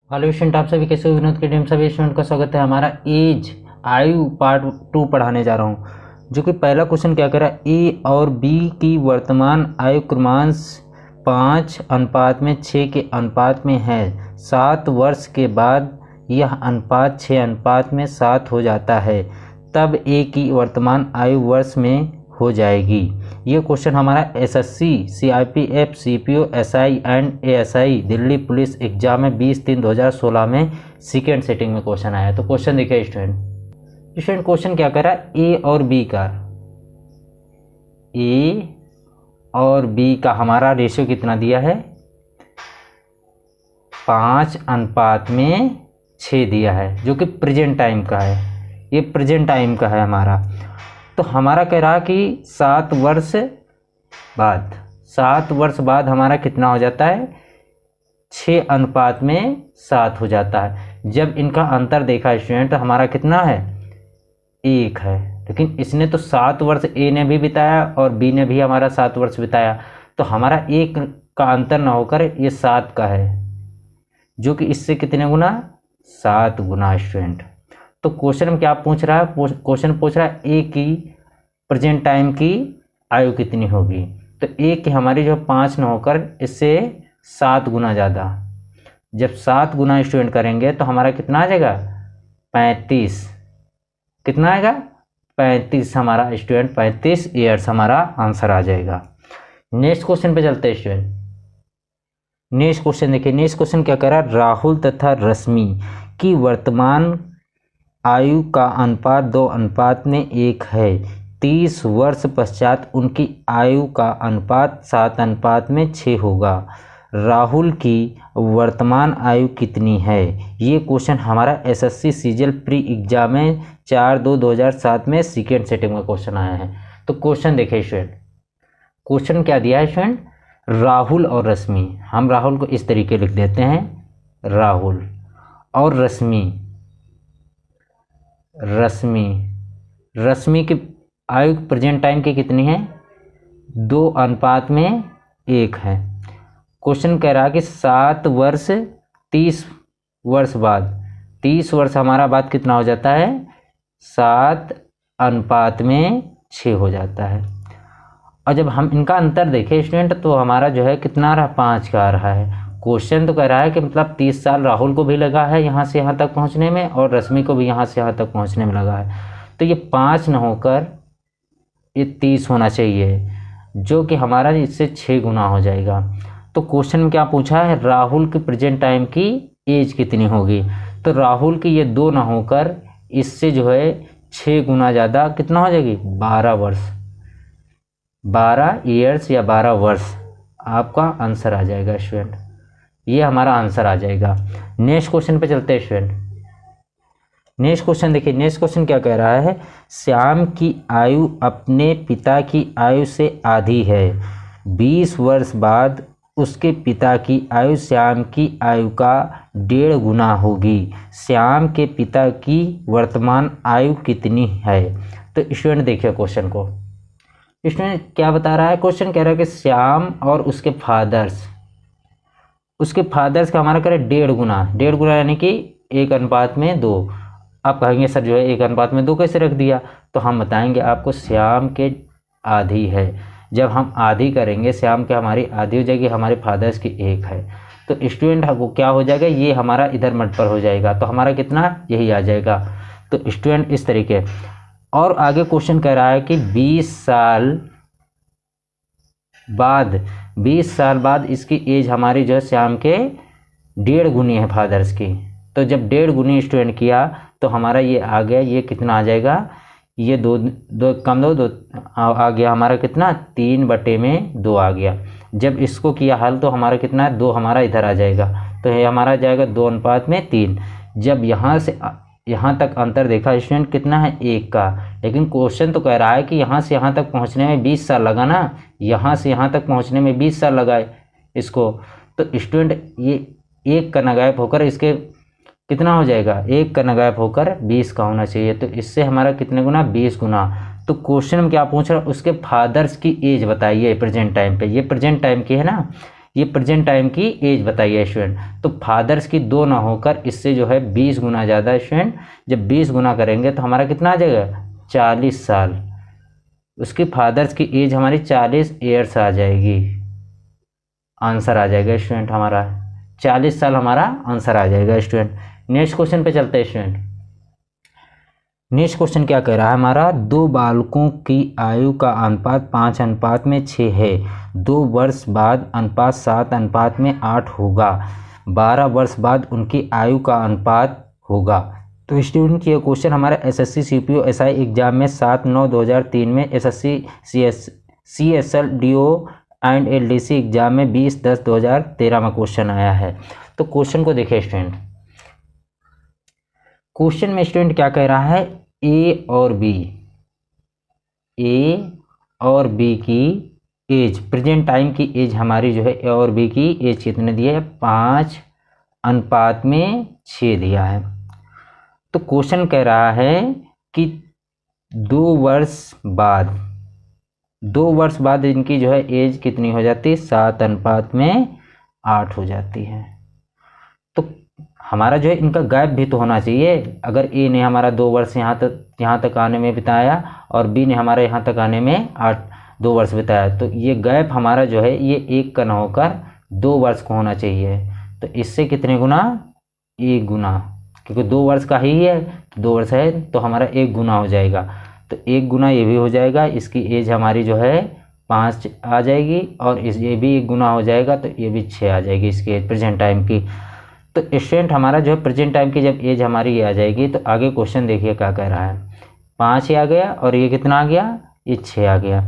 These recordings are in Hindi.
हेलो स्टूडेंट, आप सभी कैसे हो? विनोद के टीम सभी स्टूडेंट का स्वागत है। हमारा एज आयु पार्ट 2 पढ़ाने जा रहा हूँ, जो कि पहला क्वेश्चन क्या कह रहा है, ए और बी की वर्तमान आयु क्रमांश 5:6 के अनुपात में है। 7 वर्ष के बाद यह अनुपात 6:7 हो जाता है, तब ए की वर्तमान आयु वर्ष में हो जाएगी। ये क्वेश्चन हमारा SSC, CRPF, CPO, SI and ASI Delhi police exam में 20/3/2016 में सेकेंड सेटिंग में क्वेश्चन आया। तो क्वेश्चन देखिए स्टूडेंट क्वेश्चन क्या कर रहा है, ए और बी का, ए और बी का हमारा रेशियो कितना दिया है, 5:6 दिया है, जो कि प्रेजेंट टाइम का है। ये प्रेजेंट टाइम का है हमारा। तो हमारा कह रहा कि 7 वर्ष बाद हमारा कितना हो जाता है, 6:7 हो जाता है। जब इनका अंतर देखा स्टूडेंट तो हमारा कितना है, 1 है। लेकिन इसने तो 7 वर्ष ए ने भी बिताया और बी ने भी हमारा 7 वर्ष बिताया, तो हमारा 1 का अंतर ना होकर ये 7 का है, जो कि इससे कितने गुना, 7 गुना स्टूडेंट। तो क्वेश्चन में क्या पूछ रहा है, क्वेश्चन पूछ रहा है ए की प्रेजेंट टाइम की आयु कितनी होगी। तो ए की हमारी जो 5 न होकर इससे 7 गुना ज़्यादा। जब 7 गुना स्टूडेंट करेंगे तो हमारा कितना आ जाएगा, 35। कितना आएगा, 35 हमारा स्टूडेंट, 35 ईयर्स हमारा आंसर आ जाएगा। नेक्स्ट क्वेश्चन पे चलते हैं स्टूडेंट। नेक्स्ट क्वेश्चन देखिए, नेक्स्ट क्वेश्चन क्या कह रहा है, राहुल तथा रश्मि की वर्तमान आयु का अनुपात 2:1 है। 30 वर्ष पश्चात उनकी आयु का अनुपात 7:6 होगा। राहुल की वर्तमान आयु कितनी है। ये क्वेश्चन हमारा एसएससी सीजीएल प्री एग्जाम में 4/2/2007 में सेकेंड सेटिंग में क्वेश्चन आया है। तो क्वेश्चन देखिए स्टूडेंट, क्वेश्चन क्या दिया है स्टूडेंट, राहुल और रश्मि। हम राहुल को इस तरीके लिख देते हैं, राहुल और रश्मि की आयु प्रेजेंट टाइम की कितनी है, 2:1 है। क्वेश्चन कह रहा है कि 7 वर्ष 30 वर्ष बाद, 30 वर्ष हमारा बाद कितना हो जाता है, 7:6 हो जाता है। और जब हम इनका अंतर देखें स्टूडेंट तो हमारा जो है कितना रहा, 5 का आ रहा है। क्वेश्चन तो कह रहा है कि मतलब 30 साल राहुल को भी लगा है यहाँ से यहाँ तक पहुँचने में, और रश्मि को भी यहाँ से यहाँ तक पहुँचने में लगा है। तो ये 5 न होकर ये 30 होना चाहिए, जो कि हमारा इससे 6 गुना हो जाएगा। तो क्वेश्चन में क्या पूछा है, राहुल की प्रेजेंट टाइम की एज कितनी होगी। तो राहुल की ये 2 न होकर इससे जो है 6 गुना ज़्यादा कितना हो जाएगी, 12 वर्ष, 12 ईयर्स या 12 वर्ष आपका आंसर आ जाएगा स्टूडेंट। ये हमारा आंसर आ जाएगा। नेक्स्ट क्वेश्चन पे चलते हैं स्टूडेंट। नेक्स्ट क्वेश्चन देखिए, नेक्स्ट क्वेश्चन क्या कह रहा है, श्याम की आयु अपने पिता की आयु से आधी है। 20 वर्ष बाद उसके पिता की आयु श्याम की आयु का 1.5 गुना होगी। श्याम के पिता की वर्तमान आयु कितनी है। तो स्टूडेंट देखिए क्वेश्चन को, स्टूडेंट क्या बता रहा है, क्वेश्चन कह रहा है कि श्याम और उसके फादर्स का हमारा करे 1.5 गुना, 1.5 गुना यानी कि 1:2। आप कहेंगे सर जो है 1:2 कैसे रख दिया, तो हम बताएंगे आपको, श्याम के आधी है। जब हम आधी करेंगे श्याम के हमारी आधी हो जाएगी, हमारे फादर्स की 1 है। तो स्टूडेंट वो क्या हो जाएगा, ये हमारा इधर मट पर हो जाएगा, तो हमारा कितना यही आ जाएगा। तो स्टूडेंट इस तरीके। और आगे क्वेश्चन कह रहा है कि 20 साल बाद इसकी एज हमारी जो है श्याम के 1.5 गुनी है फादर्स की। तो जब 1.5 गुनी स्टूडेंट किया तो हमारा ये आ गया, ये कितना आ जाएगा, ये 2 कम 2 आ गया हमारा कितना, 3/2 आ गया। जब इसको किया हल तो हमारा कितना है, 2 हमारा इधर आ जाएगा, तो ये हमारा जाएगा 2:3। जब यहाँ से यहाँ तक अंतर देखा स्टूडेंट कितना है, 1 का। लेकिन क्वेश्चन तो कह रहा है कि यहाँ से यहाँ तक पहुँचने में 20 साल लगा ना, यहाँ से यहाँ तक पहुँचने में 20 साल लगाए इसको। तो स्टूडेंट ये 1 का नगायब होकर इसके कितना हो जाएगा, 1 का नगायब होकर 20 का होना चाहिए। तो इससे हमारा कितने गुना, 20 गुना। तो क्वेश्चन में क्या पूछ रहा है, उसके फादर्स की एज बताइए प्रेजेंट टाइम पे। ये प्रेजेंट टाइम की है ना, ये प्रेजेंट टाइम की एज बताइए स्टूडेंट। तो फादर्स की 2 ना होकर इससे जो है 20 गुना ज़्यादा स्टूडेंट। जब 20 गुना करेंगे तो हमारा कितना आ जाएगा 40 साल। उसकी फादर्स की एज हमारी 40 ईयर्स आ जाएगी। आंसर आ जाएगा स्टूडेंट हमारा 40 साल हमारा आंसर आ जाएगा स्टूडेंट। नेक्स्ट क्वेश्चन पे चलते हैं स्टूडेंट। नेक्स्ट क्वेश्चन क्या कह रहा है हमारा, 2 बालकों की आयु का अनुपात 5:6 है। 2 वर्ष बाद अनुपात 7:8 होगा। 12 वर्ष बाद उनकी आयु का अनुपात होगा। तो स्टूडेंट ये क्वेश्चन हमारा एसएससी सीपीओ एसआई एग्जाम में 7/9/2003 में, SSC CSL DO and LDC exam में 20/10/2013 में क्वेश्चन आया है। तो क्वेश्चन को देखिए स्टूडेंट। क्वेश्चन में स्टूडेंट क्या कह रहा है, ए और बी की एज, प्रेजेंट टाइम की एज हमारी जो है ए और बी की एज कितने दिया है 5:6 दिया है। तो क्वेश्चन कह रहा है कि 2 वर्ष बाद इनकी जो है एज कितनी हो जाती है 7:8 हो जाती है। तो हमारा जो है इनका गैप भी तो होना चाहिए। अगर ए ने हमारा 2 वर्ष यहाँ तक आने में बिताया और बी ने हमारा यहाँ तक आने में 2 वर्ष बिताया, तो ये गैप हमारा जो है ये 1 का ना होकर 2 वर्ष को होना चाहिए। तो इससे कितने गुना 1 गुना, क्योंकि 2 वर्ष का ही है, 2 वर्ष है तो हमारा 1 गुना हो जाएगा। तो 1 गुना ये भी हो जाएगा, इसकी एज हमारी जो है 5 आ जाएगी और ये भी 1 गुना हो जाएगा तो ये भी 6 आ जाएगी इसकी एज प्रेजेंट टाइम की। तो स्टूडेंट हमारा जो है प्रेजेंट टाइम की जब एज हमारी ये आ जाएगी तो आगे क्वेश्चन देखिए क्या कह रहा है, 5 आ गया और ये कितना आ गया, ये 6 आ गया।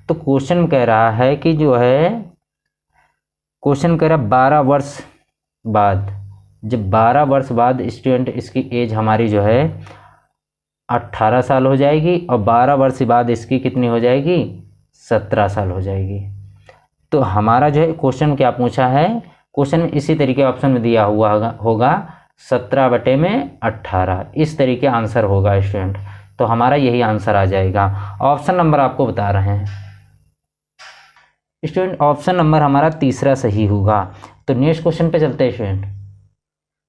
तो क्वेश्चन कह रहा है कि जो है क्वेश्चन कह रहा है 12 वर्ष बाद, जब 12 वर्ष बाद स्टूडेंट इसकी एज हमारी जो है 18 साल हो जाएगी और 12 वर्ष बाद इसकी कितनी हो जाएगी 17 साल हो जाएगी। तो हमारा जो है क्वेश्चन क्या पूछा है, क्वेश्चन में इसी तरीके ऑप्शन में दिया हुआ होगा 17/18, इस तरीके आंसर होगा स्टूडेंट। तो हमारा यही आंसर आ जाएगा। ऑप्शन नंबर आपको बता रहे हैं स्टूडेंट, ऑप्शन नंबर हमारा तीसरा सही होगा। तो नेक्स्ट क्वेश्चन पे चलते हैं स्टूडेंट।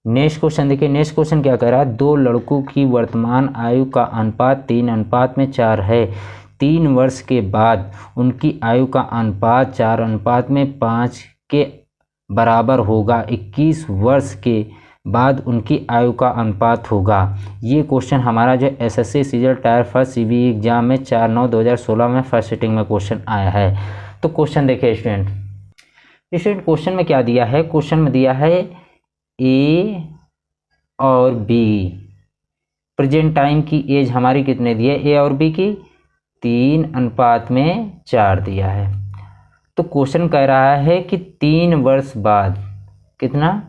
नेक्स्ट क्वेश्चन देखिए, नेक्स्ट क्वेश्चन क्या कह रहा है, 2 लड़कों की वर्तमान आयु का अनुपात 3:4 है। 3 वर्ष के बाद उनकी आयु का अनुपात 4:5 के बराबर होगा। 21 वर्ष के बाद उनकी आयु का अनुपात होगा। ये क्वेश्चन हमारा जो SSC CGL tyre first CBE exam में 4/9/2016 में फर्स्ट सिटिंग में क्वेश्चन आया है। तो क्वेश्चन देखिए स्टूडेंट, क्वेश्चन में क्या दिया है, क्वेश्चन में दिया है ए और बी, प्रेजेंट टाइम की एज हमारी कितने दी है ए और बी की 3:4 दिया है। तो क्वेश्चन कह रहा है कि 3 वर्ष बाद कितना,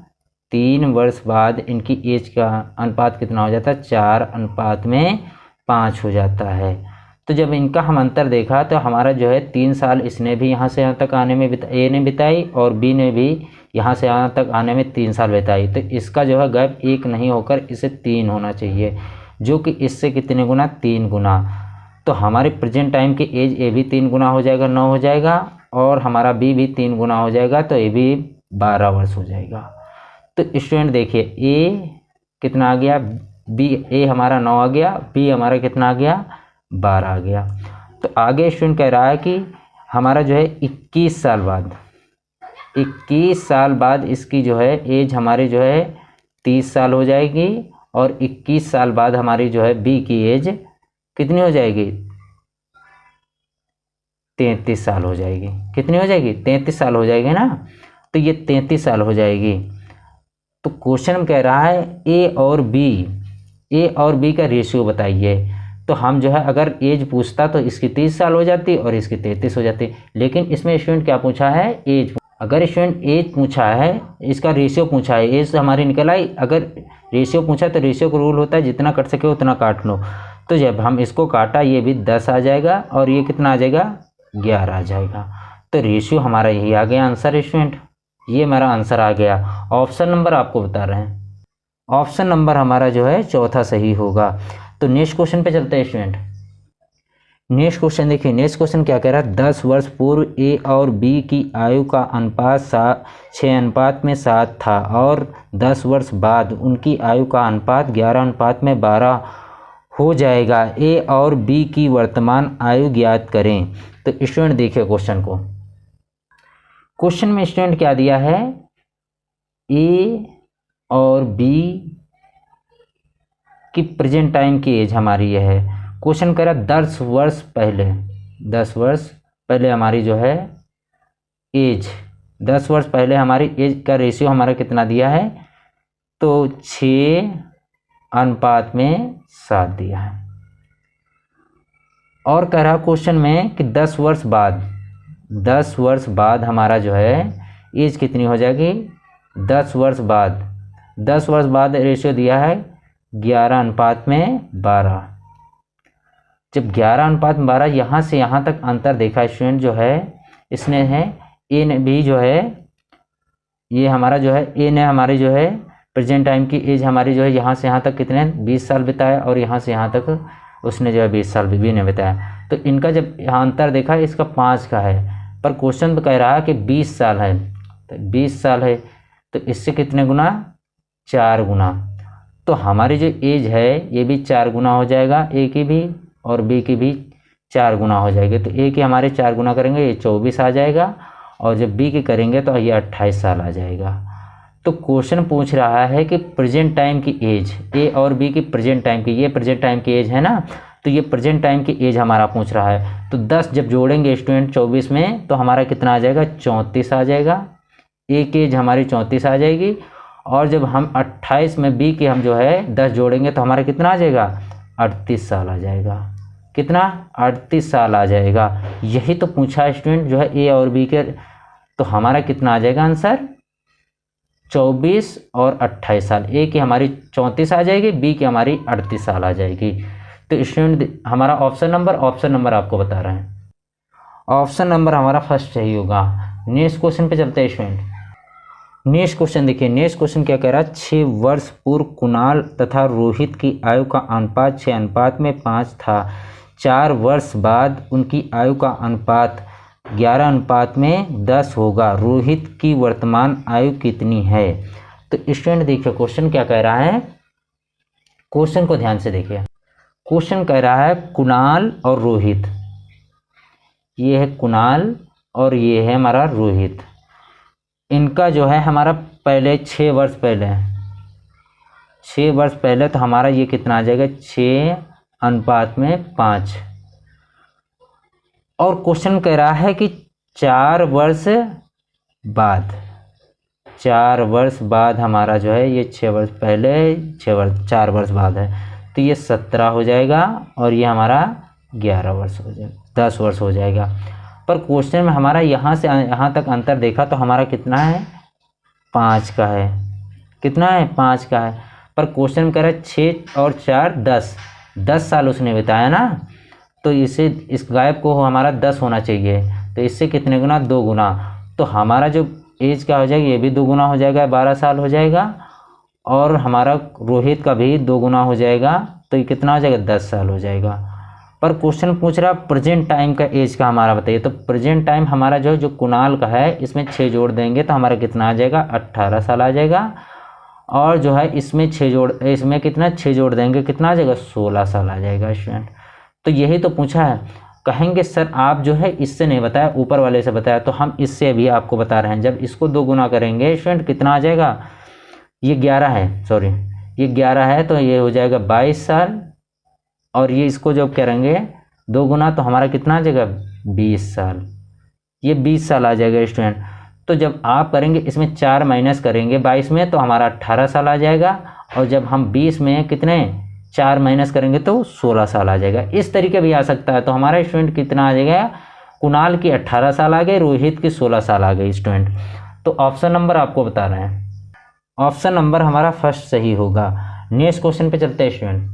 3 वर्ष बाद इनकी एज का अनुपात कितना हो जाता है 4:5 हो जाता है। तो जब इनका हम अंतर देखा तो हमारा जो है 3 साल इसने भी यहाँ से यहाँ तक आने में ए ने बिताई और बी ने भी यहाँ से यहाँ तक आने में 3 साल बिताई। तो इसका जो है गैप 1 नहीं होकर इसे 3 होना चाहिए, जो कि इससे कितने गुना 3 गुना। तो हमारे प्रेजेंट टाइम की एज ए भी 3 गुना हो जाएगा 9 हो जाएगा और हमारा बी भी 3 गुना हो जाएगा तो ए भी 12 वर्ष हो जाएगा। तो स्टूडेंट देखिए ए कितना आ गया, बी ए हमारा 9 आ गया, बी हमारा कितना आ गया 12 आ गया। तो आगे स्टूडेंट कह रहा है कि हमारा जो है 21 साल बाद इसकी जो है एज हमारी जो है 30 साल हो जाएगी और 21 साल बाद हमारी जो है बी की एज कितनी हो जाएगी 33 साल हो जाएगी। कितनी हो जाएगी 33 साल हो जाएगी ना, तो ये 33 साल हो जाएगी। तो क्वेश्चन कह रहा है ए और बी का रेशियो बताइए। तो हम जो है अगर एज पूछता तो इसकी 30 साल हो जाती और इसकी 33 हो जाती, लेकिन इसमें स्टूडेंट क्या पूछा है एज। अगर स्टूडेंट एज पूछा है, इसका रेशियो पूछा है, एज हमारी निकल आई। अगर रेशियो पूछा तो रेशियो का रूल होता है जितना कट सके उतना काट लो। तो जब हम इसको काटा ये भी 10 आ जाएगा और ये कितना आ जाएगा 11 आ जाएगा। तो रेशियो हमारा यही आ गया आंसर स्टूडेंट, ये हमारा आंसर आ गया। ऑप्शन नंबर आपको बता रहे हैं, ऑप्शन नंबर हमारा जो है चौथा सही होगा। तो नेक्स्ट क्वेश्चन पे चलते हैं स्टूडेंट। नेक्स्ट क्वेश्चन देखिए, नेक्स्ट क्वेश्चन क्या कह रहा है, 10 वर्ष पूर्व ए और बी की आयु का अनुपात 6:7 था और 10 वर्ष बाद उनकी आयु का अनुपात 11:12 हो जाएगा। ए और बी की वर्तमान आयु ज्ञात करें। तो स्टूडेंट देखिए क्वेश्चन को, क्वेश्चन में स्टूडेंट क्या दिया है, ए और बी की प्रेजेंट टाइम की एज हमारी यह है। क्वेश्चन कह रहा 10 वर्ष पहले हमारी जो है एज, 10 वर्ष पहले हमारी एज का रेशियो हमारा कितना दिया है, तो 6:7 दिया है। और कह रहा क्वेश्चन में कि 10 वर्ष बाद हमारा जो है एज कितनी हो जाएगी, 10 वर्ष बाद रेशियो दिया है 11:12। जब 11:12 यहाँ से यहाँ तक अंतर देखा स्टूडेंट जो है, इसने है ए ने भी जो है, ये हमारा जो है ए ने हमारी जो है प्रेजेंट टाइम की एज हमारी जो है यहाँ से यहाँ तक कितने 20 साल बिताया और यहाँ से यहाँ तक उसने जो है 20 साल बी ने बिताया। तो इनका जब यहाँ अंतर देखा इसका 5 का है, पर क्वेश्चन तो कह रहा है कि 20 साल है, तो 20 साल है तो इससे कितने गुना, 4 गुना। तो हमारी जो एज है ये भी 4 गुना हो जाएगा, ए की भी और बी की भी 4 गुना हो जाएगी। तो ए की हमारे 4 गुना करेंगे ये 24 आ जाएगा, और जब बी की करेंगे तो ये 28 साल आ जाएगा। तो क्वेश्चन पूछ रहा है कि प्रेजेंट टाइम की एज, ए और बी की प्रेजेंट टाइम की, ये प्रेजेंट टाइम की एज है ना, तो ये प्रेजेंट टाइम की एज हमारा पूछ रहा है। तो 10 जब जोड़ेंगे स्टूडेंट 24 में तो हमारा कितना आ जाएगा, 34 आ जाएगा। ए की एज हमारी 34 आ जाएगी, और जब हम 28 में बी के हम जो है 10 जोड़ेंगे तो हमारा कितना आ जाएगा, 38 साल आ जाएगा। कितना, 38 साल आ जाएगा। यही तो पूछा स्टूडेंट जो है ए और बी के। तो हमारा कितना आ जाएगा आंसर, 24 और 28 साल। ए की हमारी 34 आ जाएगी, बी की हमारी 38 साल आ जाएगी। तो स्टूडेंट हमारा ऑप्शन नंबर आपको बता रहे हैं, ऑप्शन नंबर हमारा फर्स्ट सही होगा। नेक्स्ट क्वेश्चन पे चलते हैं स्टूडेंट। नेक्स्ट क्वेश्चन देखिए, नेक्स्ट क्वेश्चन क्या कह रहा है, 6 वर्ष पूर्व कुणाल तथा रोहित की आयु का अनुपात 6:5 था। 4 वर्ष बाद उनकी आयु का अनुपात 11:10 होगा। रोहित की वर्तमान आयु कितनी है। तो स्टूडेंट देखिए क्वेश्चन क्या कह रहा है, क्वेश्चन को ध्यान से देखिए। क्वेश्चन कह रहा है कुणाल और रोहित, ये है कुणाल और ये है हमारा रोहित। इनका जो है हमारा पहले 6 वर्ष पहले तो हमारा ये कितना आ जाएगा, 6:5। और क्वेश्चन कह रहा है कि 4 वर्ष बाद हमारा जो है ये 6 वर्ष पहले 4 वर्ष बाद है, तो ये 17 हो जाएगा और ये हमारा 11 वर्ष हो जाएगा, 10 वर्ष हो जाएगा। पर क्वेश्चन में हमारा यहाँ से यहाँ तक अंतर देखा तो हमारा कितना है, 5 का है। कितना है, 5 का है। पर क्वेश्चन में कह रहा है 6 और 4 10 साल उसने बिताया ना, तो इसे इस गायब को हमारा 10 होना चाहिए, तो इससे कितने गुना, 2 गुना। तो हमारा जो एज क्या हो जाएगा, ये भी 2 गुना हो जाएगा, 12 साल हो जाएगा, और हमारा रोहित का भी 2 गुना हो जाएगा, तो ये कितना हो जाएगा, 10 साल हो जाएगा। पर क्वेश्चन पूछ रहा प्रेजेंट टाइम का एज का हमारा बताइए। तो प्रेजेंट टाइम हमारा जो कुणाल का है इसमें 6 जोड़ देंगे तो हमारा कितना आ जाएगा, 18 साल आ जाएगा। और जो है इसमें 6 जोड़ देंगे कितना आ जाएगा, 16 साल आ जाएगा स्टूडेंट। तो यही तो पूछा है। कहेंगे सर आप जो है इससे नहीं बताया, ऊपर वाले से बताया, तो हम इससे अभी आपको बता रहे हैं। जब इसको 2 गुना करेंगे स्टूडेंट कितना आ जाएगा, ये 11 है, सॉरी ये 11 है, तो ये हो जाएगा 22 साल। और ये इसको जब करेंगे 2 गुना तो हमारा कितना आ जाएगा, 20 साल। ये 20 साल आ जाएगा स्टूडेंट। तो जब आप करेंगे इसमें 4 माइनस करेंगे 22 में तो हमारा 18 साल आ जाएगा, और जब हम 20 में कितने 4 माइनस करेंगे तो 16 साल आ जाएगा। इस तरीके भी आ सकता है। तो हमारा स्टूडेंट कितना आ जाएगा, कुणाल की 18 साल आ गए, रोहित की 16 साल आ गए स्टूडेंट। तो ऑप्शन नंबर आपको बता रहे हैं, ऑप्शन नंबर हमारा फर्स्ट सही होगा। नेक्स्ट क्वेश्चन पे चलते हैं स्टूडेंट।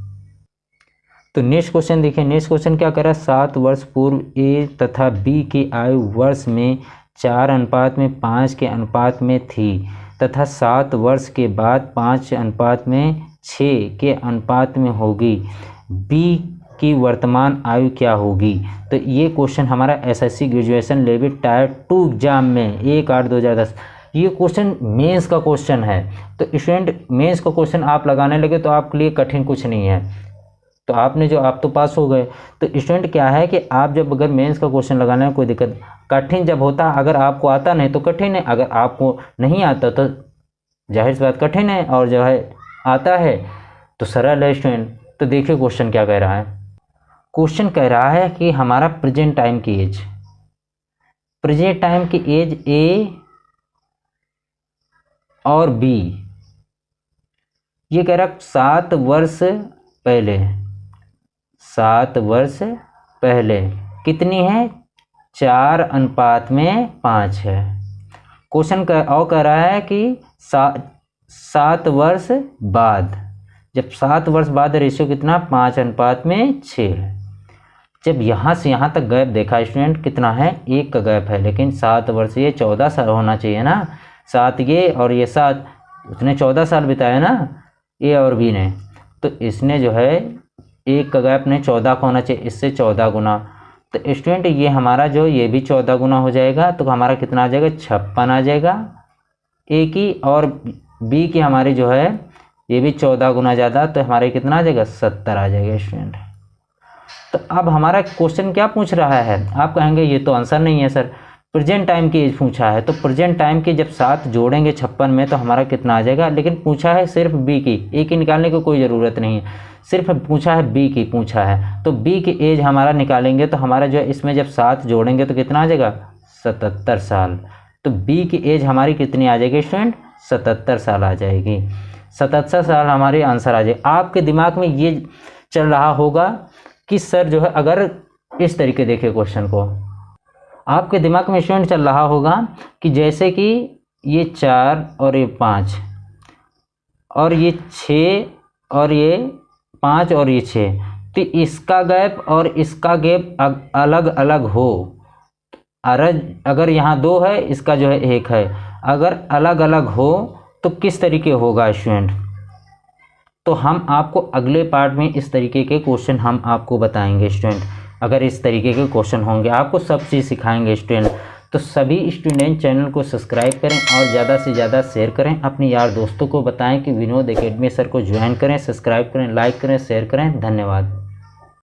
तो नेक्स्ट क्वेश्चन देखिए, नेक्स्ट क्वेश्चन क्या कर रहा है, 7 वर्ष पूर्व ए तथा बी की आयु वर्ष में 4:5 के अनुपात में थी तथा 7 वर्ष के बाद 5:6 के अनुपात में होगी। बी की वर्तमान आयु क्या होगी। तो ये क्वेश्चन हमारा SSC graduation level tyre 2 exam में 1/8/2010, ये क्वेश्चन मेंस का क्वेश्चन है। तो स्टूडेंट मेंस का क्वेश्चन आप लगाने लगे तो आपके लिए कठिन कुछ नहीं है, तो आपने जो आप तो पास हो गए। तो स्टूडेंट क्या है कि आप जब अगर मेंस का क्वेश्चन लगाने में कोई दिक्कत, कठिन जब होता, अगर आपको आता नहीं तो कठिन है, अगर आपको नहीं आता तो जाहिर सी बात कठिन है, और जो है आता है तो सरल है स्टूडेंट। तो देखिए क्वेश्चन क्या कह रहा है। क्वेश्चन कह रहा है कि हमारा प्रेजेंट टाइम की एज, प्रेजेंट टाइम की एज ए और बी, ये कह रहा 7 वर्ष पहले, 7 वर्ष पहले कितनी है, 4:5 है। क्वेश्चन और कह रहा है कि 7 वर्ष बाद, जब 7 वर्ष बाद रेशियो कितना 5:6 है। जब यहाँ से यहाँ तक गैप देखा स्टूडेंट कितना है, 1 का गैप है, लेकिन 7 वर्ष, ये 14 साल होना चाहिए ना, 7 ये और ये 7, उसने 14 साल बिताया ना ए और बी ने, तो इसने जो है 1 का गैप ने 14 का होना चाहिए, इससे 14 गुना। तो स्टूडेंट ये हमारा जो ये भी 14 गुना हो जाएगा, तो हमारा कितना आ जाएगा 56 आ जाएगा ए की, और बी की हमारी जो है ये भी 14 गुना ज़्यादा, तो हमारे कितना आ जाएगा 70 आ जाएगा स्टूडेंट। तो अब हमारा क्वेश्चन क्या पूछ रहा है, आप कहेंगे ये तो आंसर नहीं है सर, प्रेजेंट टाइम की एज पूछा है, तो प्रेजेंट टाइम की जब 7 जोड़ेंगे 56 में तो हमारा कितना आ जाएगा, लेकिन पूछा है सिर्फ बी की, ए की निकालने की कोई ज़रूरत नहीं है, सिर्फ पूछा है बी की पूछा है। तो बी की एज हमारा निकालेंगे तो हमारा जो है इसमें जब 7 जोड़ेंगे तो कितना आ जाएगा 77 साल। तो बी की एज हमारी कितनी आ जाएगी स्टूडेंट, 77 साल आ जाएगी, 77 साल हमारे आंसर आ जाएगा। आपके दिमाग में ये चल रहा होगा कि सर जो है, अगर इस तरीके देखे क्वेश्चन को, आपके दिमाग में स्टूडेंट चल रहा होगा कि जैसे कि ये 4 और ये 5 और ये 6 और ये 5 और ये 6, तो इसका गैप और इसका गैप अलग अलग हो, अगर यहाँ 2 है, इसका जो है 1 है, अगर अलग अलग हो तो किस तरीके होगा स्टूडेंट। तो हम आपको अगले पार्ट में इस तरीके के क्वेश्चन हम आपको बताएंगे स्टूडेंट। अगर इस तरीके के क्वेश्चन होंगे आपको सब चीज़ सिखाएंगे स्टूडेंट। तो सभी स्टूडेंट चैनल को सब्सक्राइब करें और ज़्यादा से ज़्यादा शेयर करें, अपने यार दोस्तों को बताएं कि विनोद एकेडमी सर को ज्वाइन करें, सब्सक्राइब करें, लाइक करें, शेयर करें। धन्यवाद।